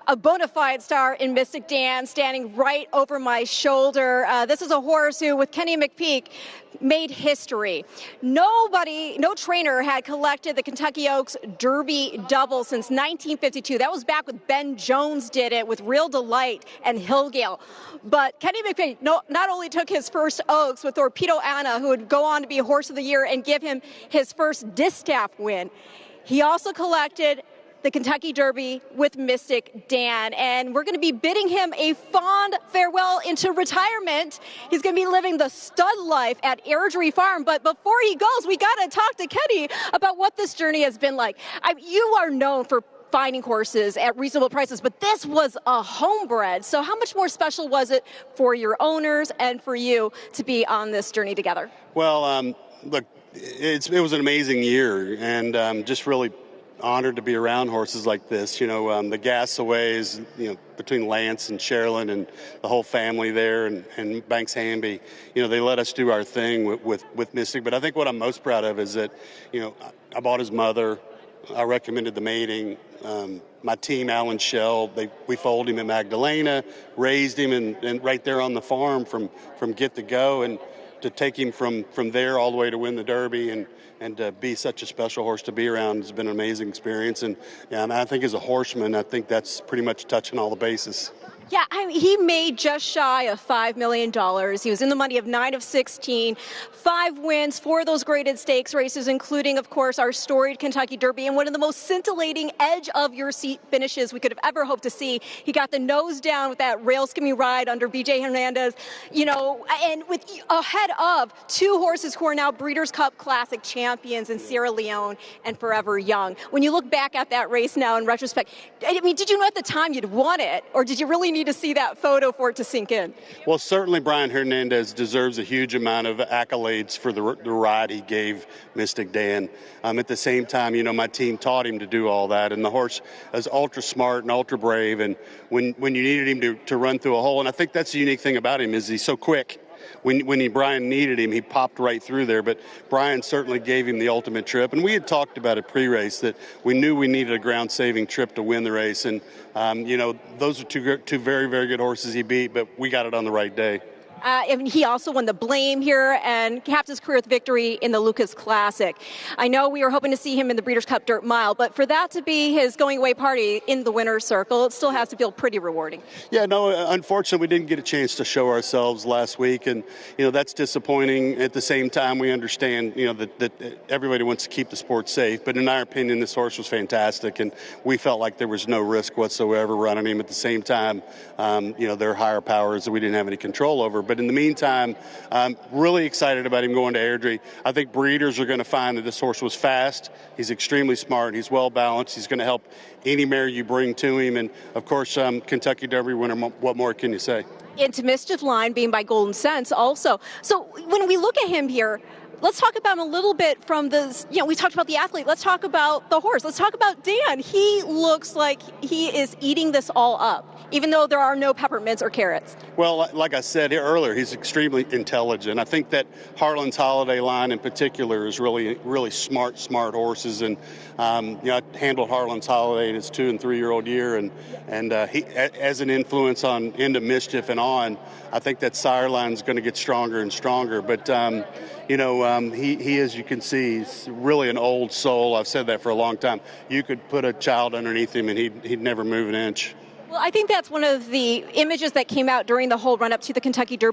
a bona fide star in Mystik Dan, standing right over my shoulder. This is a horse who, with Kenny McPeek, made history. No trainer had collected the Kentucky Oaks Derby double since 1952. That was back when Ben Jones did it with Real Delight and Hillgale. But Kenny McPeek not only took his first Oaks with Torpedo Anna, who would go on to be Horse of the Year and give him his first distaff win, he also collected the Kentucky Derby with Mystik Dan, and we're going to be bidding him a fond farewell into retirement. He's going to be living the stud life at Airdrie Farm, but before he goes, we got to talk to Kenny about what this journey has been like. You are known for finding horses at reasonable prices, but this was a homebred, so how much more special was it for your owners and for you to be on this journey together? Well, look, it was an amazing year, and just really honored to be around horses like this. You know, the Gassaways, between Lance and Sherilyn and the whole family there, and Banks Hamby, they let us do our thing with Mystik. But I think what I'm most proud of is that, I bought his mother, I recommended the mating. My team, Alan Shell, we foaled him in Magdalena, raised him, and right there on the farm from get to go, and to take him from there all the way to win the Derby and be such a special horse to be around has been an amazing experience. And I think as a horseman, I think that's pretty much touching all the bases. Yeah, he made just shy of $5 million. He was in the money of 9 of 16, 5 wins, 4 of those graded stakes races, including, of course, our storied Kentucky Derby, and one of the most scintillating edge-of-your-seat finishes we could have ever hoped to see. He got the nose down with that rail skimming ride under B.J. Hernandez, and with ahead of 2 horses who are now Breeders' Cup Classic champions in Sierra Leone and Forever Young. When you look back at that race now in retrospect, did you know at the time you'd won it, or did you really need to see that photo for it to sink in? Well, certainly Brian Hernandez deserves a huge amount of accolades for the ride he gave Mystik Dan. At the same time, my team taught him to do all that, and the horse is ultra smart and ultra brave, and when you needed him to run through a hole, and I think that's the unique thing about him is he's so quick. When Brian needed him, he popped right through there. But Brian certainly gave him the ultimate trip. And we had talked about it pre-race that we knew we needed a ground-saving trip to win the race. And, those are two very, very good horses he beat, but we got it on the right day. He also won the Blame here and capped his career with victory in the Lucas Classic. I know we were hoping to see him in the Breeders' Cup Dirt Mile, but for that to be his going-away party in the winner's circle, it still has to feel pretty rewarding. Yeah, no, unfortunately, we didn't get a chance to show ourselves last week, and, that's disappointing. At the same time, we understand, that everybody wants to keep the sport safe, but in our opinion, this horse was fantastic, and we felt like there was no risk whatsoever running him. At the same time, there are higher powers that we didn't have any control over. But in the meantime, I'm really excited about him going to Airdrie. I think breeders are going to find that this horse was fast. He's extremely smart. He's well balanced. He's going to help any mare you bring to him. And, of course, Kentucky Derby winner, what more can you say? Into Mischief Line being by Goldencents also. So when we look at him here, let's talk about him a little bit from this, we talked about the athlete. Let's talk about the horse. Let's talk about Dan. He looks like he is eating this all up, even though there are no peppermints or carrots. Well, like I said earlier, he's extremely intelligent. I think that Harlan's Holiday line in particular is really, really smart horses. And, I handled Harlan's Holiday in his 2- and 3-year-old year. And he, as an influence on Into Mischief and on, I think that sire line is going to get stronger and stronger. But, he, as you can see, is really an old soul. I've said that for a long time. You could put a child underneath him and he'd never move an inch. Well, I think that's one of the images that came out during the whole run-up to the Kentucky Derby.